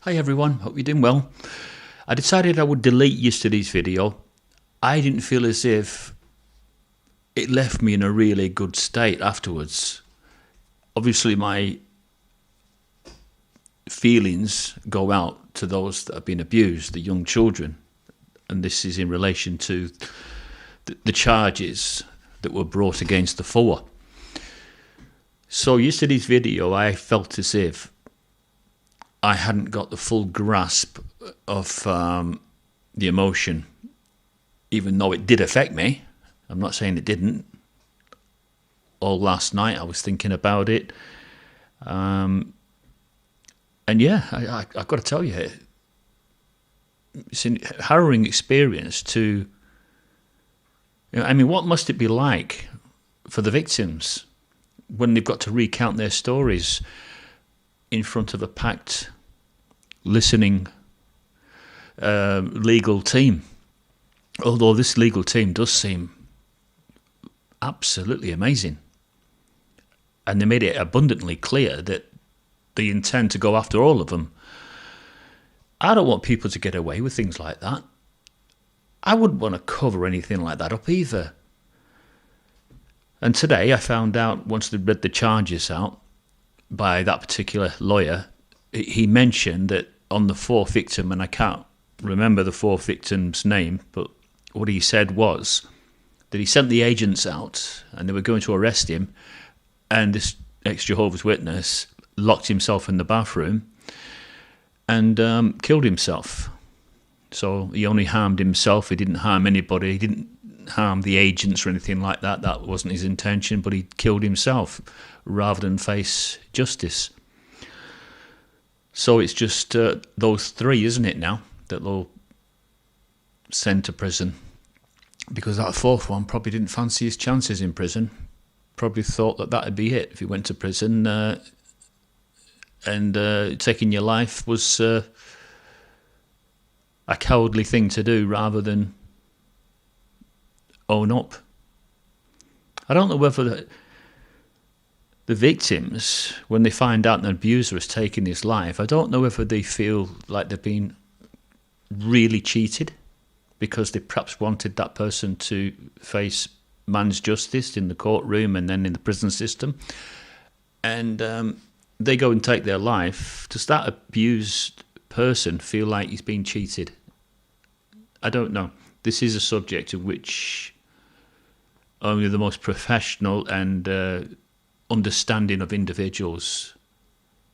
Hi everyone, hope you're doing well. I decided I would delete yesterday's video. I didn't feel as if it left me in a really good state afterwards. Obviously my feelings go out to those that have been abused, the young children. And this is in relation to the charges that were brought against the four. So yesterday's video, I felt as if I hadn't got the full grasp of the emotion, even though it did affect me. I'm not saying it didn't. All last night I was thinking about it. And yeah, I've got to tell you, it's a harrowing experience to, I mean, what must it be like for the victims when they've got to recount their stories in front of a packed, listening legal team? Although this legal team does seem absolutely amazing. And they made it abundantly clear that they intend to go after all of them. I don't want people to get away with things like that. I wouldn't want to cover anything like that up either. And today I found out, once they read the charges out by that particular lawyer, he mentioned that on the fourth victim, and I can't remember the fourth victim's name, but what he said was that he sent the agents out and they were going to arrest him, and this ex-Jehovah's Witness locked himself in the bathroom and killed himself. So he only harmed himself. He didn't harm anybody. He didn't harm the agents or anything like that. That wasn't his intention, but he killed himself rather than face justice. So it's just those three, isn't it, now, that they'll send to prison? Because that fourth one probably didn't fancy his chances in prison. Probably thought that that'd be it if he went to prison, and taking your life was a cowardly thing to do rather than own up. I don't know whether the victims, when they find out an abuser has taken his life, I don't know whether they feel like they've been really cheated because they perhaps wanted that person to face man's justice in the courtroom and then in the prison system. And they go and take their life. Does that abused person feel like he's been cheated? I don't know. This is a subject of which only the most professional and understanding of individuals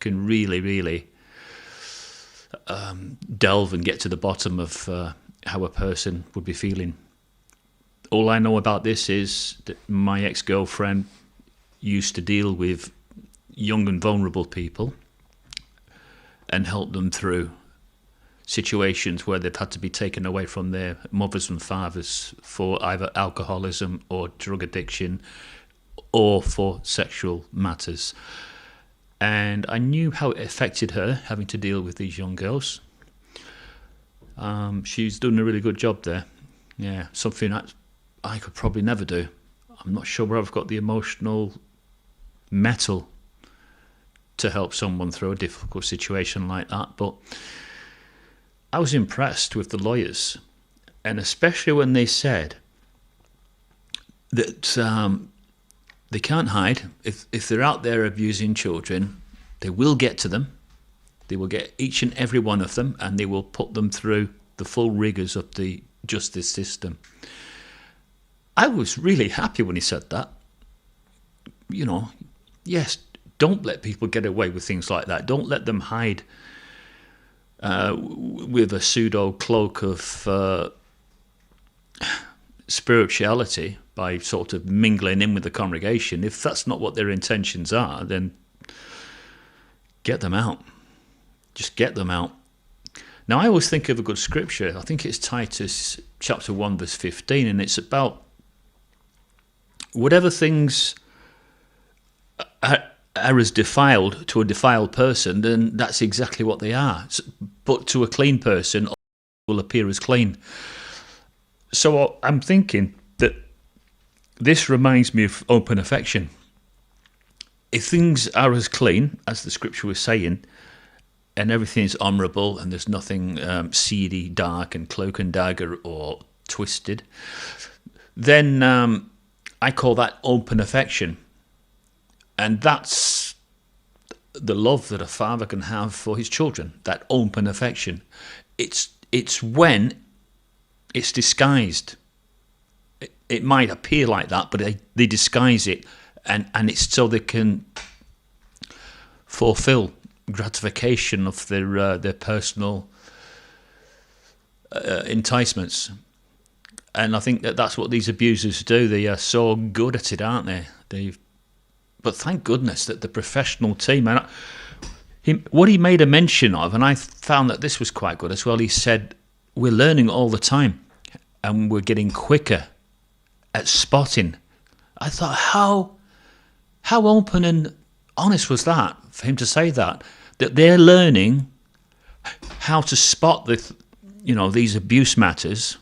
can really delve and get to the bottom of how a person would be feeling. All I know about this is that my ex-girlfriend used to deal with young and vulnerable people and help them through situations where they've had to be taken away from their mothers and fathers for either alcoholism or drug addiction or for sexual matters. And I knew how it affected her, having to deal with these young girls. She's done a really good job there. Yeah, something that I could probably never do. I'm not sure where I've got the emotional mettle to help someone through a difficult situation like that, but I was impressed with the lawyers, and especially when they said that they can't hide. If they're out there abusing children, they will get to them. They will get each and every one of them, and they will put them through the full rigours of the justice system. I was really happy when he said that. You know, yes, don't let people get away with things like that. Don't let them hide with a pseudo cloak of spirituality by sort of mingling in with the congregation. If that's not what their intentions are, then get them out. Just get them out. Now, I always think of a good scripture. I think it's Titus chapter 1, verse 15, and it's about whatever things are as defiled to a defiled person, then that's exactly what they are. But to a clean person, all will appear as clean. So I'm thinking that this reminds me of open affection. If things are as clean as the scripture was saying, and everything's honourable, and there's nothing seedy, dark, and cloak and dagger or twisted, then I call that open affection. And that's the love that a father can have for his children, that open affection. It's when it's disguised. It might appear like that, but they disguise it, and it's so they can fulfill gratification of their personal enticements. And I think that's what these abusers do. They are so good at it, aren't they? But thank goodness that the professional team, and what he made a mention of, and I found that this was quite good as well. He said, we're learning all the time, and we're getting quicker at spotting. I thought, how open and honest was that for him to say that they're learning how to spot these abuse matters,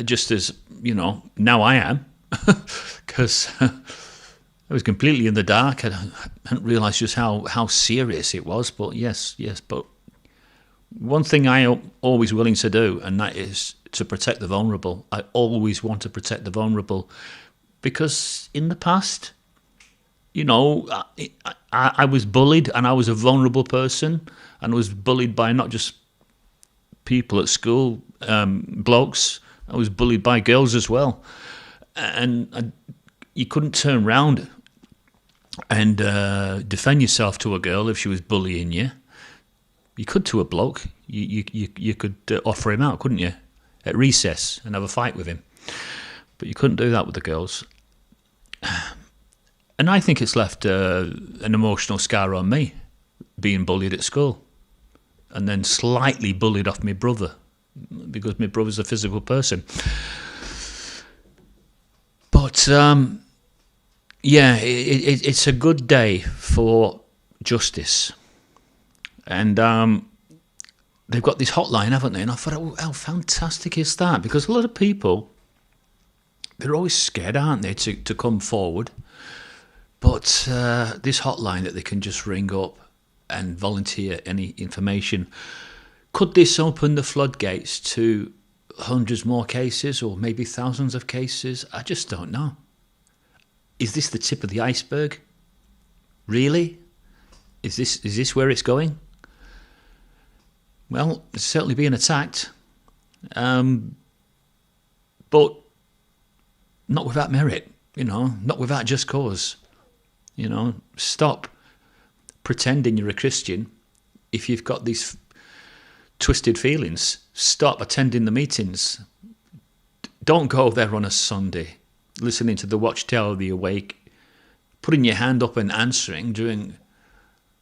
just as now I am, because I was completely in the dark. I hadn't realised just how serious it was. But yes. But one thing I am always willing to do, and that is to protect the vulnerable. I always want to protect the vulnerable, because in the past, I was bullied, and I was a vulnerable person, and I was bullied by not just people at school, blokes. I was bullied by girls as well, and you couldn't turn round and defend yourself to a girl if she was bullying you. You could to a bloke. You could offer him out, couldn't you, at recess and have a fight with him. But you couldn't do that with the girls. And I think it's left an emotional scar on me, being bullied at school, and then slightly bullied off my brother, because my brother's a physical person. But it's a good day for justice. And they've got this hotline, haven't they? And I thought, how fantastic is that? Because a lot of people, they're always scared, aren't they, to come forward. But this hotline that they can just ring up and volunteer any information, could this open the floodgates to hundreds more cases, or maybe thousands of cases? I just don't know. Is this the tip of the iceberg? Really? Is this where it's going? Well, it's certainly being attacked, but not without merit, not without just cause. Stop pretending you're a Christian if you've got these twisted feelings. Stop attending the meetings. Don't go there on a Sunday, listening to the Watchtower of the Awake, putting your hand up and answering during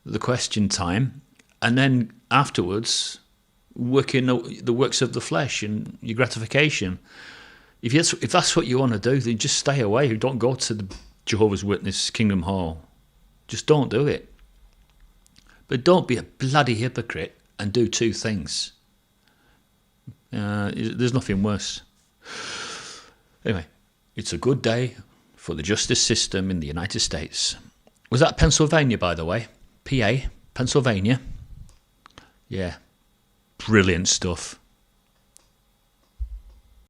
the question time, and then afterwards working the works of the flesh and your gratification. If that's what you want to do, then just stay away. Don't go to the Jehovah's Witness Kingdom Hall. Just don't do it. But don't be a bloody hypocrite and do two things. There's nothing worse. Anyway, it's a good day for the justice system in the United States. Was that Pennsylvania, by the way? PA, Pennsylvania. Yeah, brilliant stuff.